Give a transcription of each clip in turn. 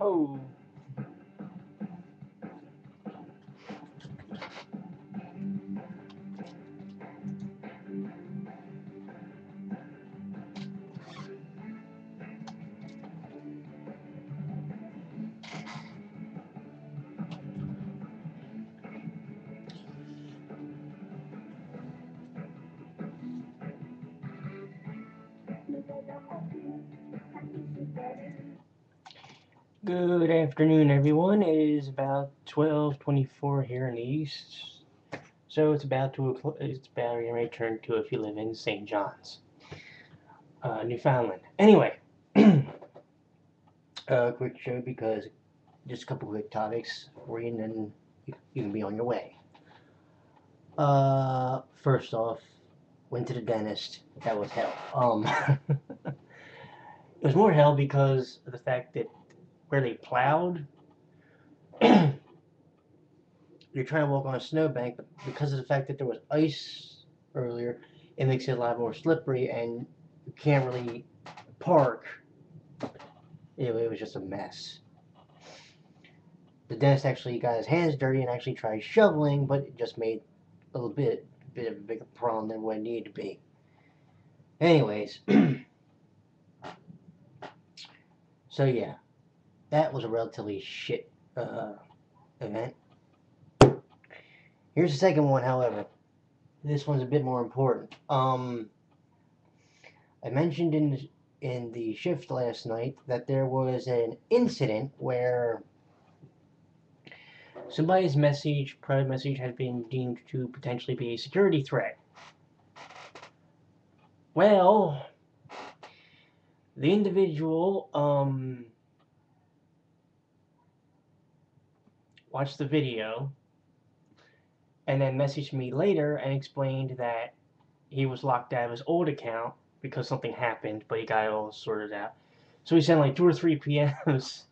Oh. Good afternoon, everyone. It is about 12:24 here in the east, so it's about to return to if you live in St. John's, Newfoundland. Anyway, quick show because just a couple quick topics for you, and then you can be on your way. First off, went to the dentist. That was hell. It was more hell because of the fact that where they plowed. You're trying to walk on a snowbank, but because of the fact that there was ice earlier, it makes it a lot more slippery, and you can't really park. It was just a mess. The dentist actually got his hands dirty and actually tried shoveling, but it just made a little bit of a bigger problem than what it needed to be. Anyways, so yeah, that was a relatively shit event. Here's the second one, however. This one's a bit more important. I mentioned in the shift last night that there was an incident where somebody's private message, had been deemed to potentially be a security threat. Well, the individual watched the video and then messaged me later and explained that he was locked out of his old account because something happened, but he got it all sorted out. So he sent like 2 or 3 PMs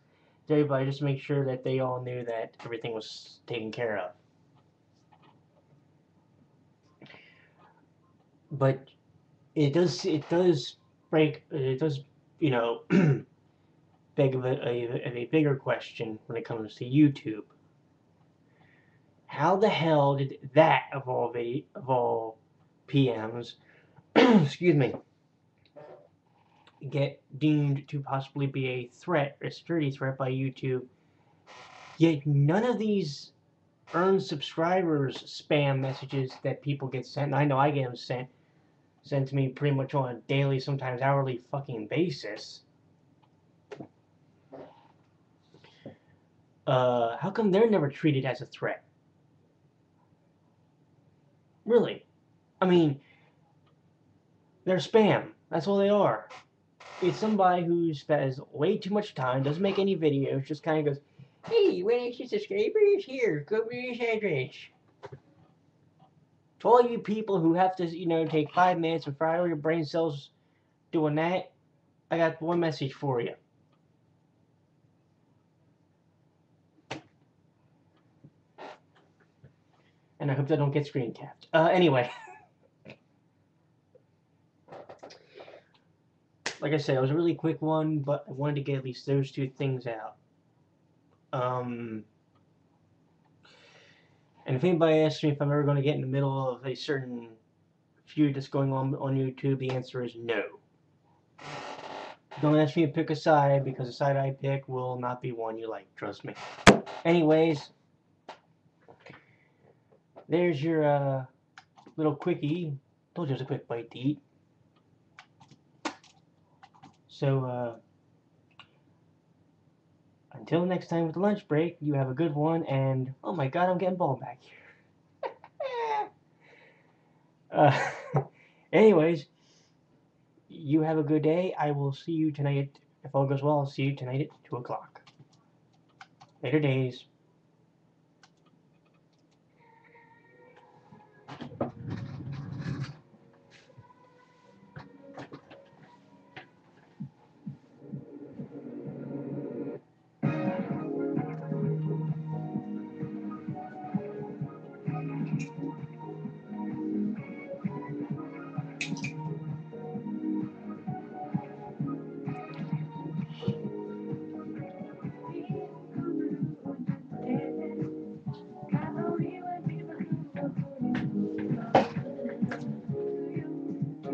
to everybody just to make sure that they all knew that everything was taken care of. But it does beg of a bigger question when it comes to YouTube. How the hell did that of all PMs, excuse me, get deemed to possibly be a security threat by YouTube? Yet none of these earned subscribers spam messages that people get sent. And I know I get them sent to me pretty much on a daily, sometimes hourly fucking basis. How come they're never treated as a threat? Really? I mean, they're spam. That's all they are. It's somebody who spends way too much time, doesn't make any videos, just kind of goes, "Hey, when it's your subscribers, here, go to this address." To all you people who have to, take 5 minutes and fry all your brain cells doing that, I got one message for you. And I hope I don't get screen capped. Anyway. Like I said, it was a really quick one, but I wanted to get at least those 2 things out. And if anybody asks me if I'm ever going to get in the middle of a certain feud that's going on YouTube, the answer is no. Don't ask me to pick a side, because the side I pick will not be one you like, trust me. Anyways, there's your little quickie. Told you it was a quick bite to eat. So, until next time with the lunch break, you have a good one, and oh my god, I'm getting bald back here. Anyways, you have a good day. I will see you tonight, if all goes well, I'll see you tonight at 2 o'clock. Later days.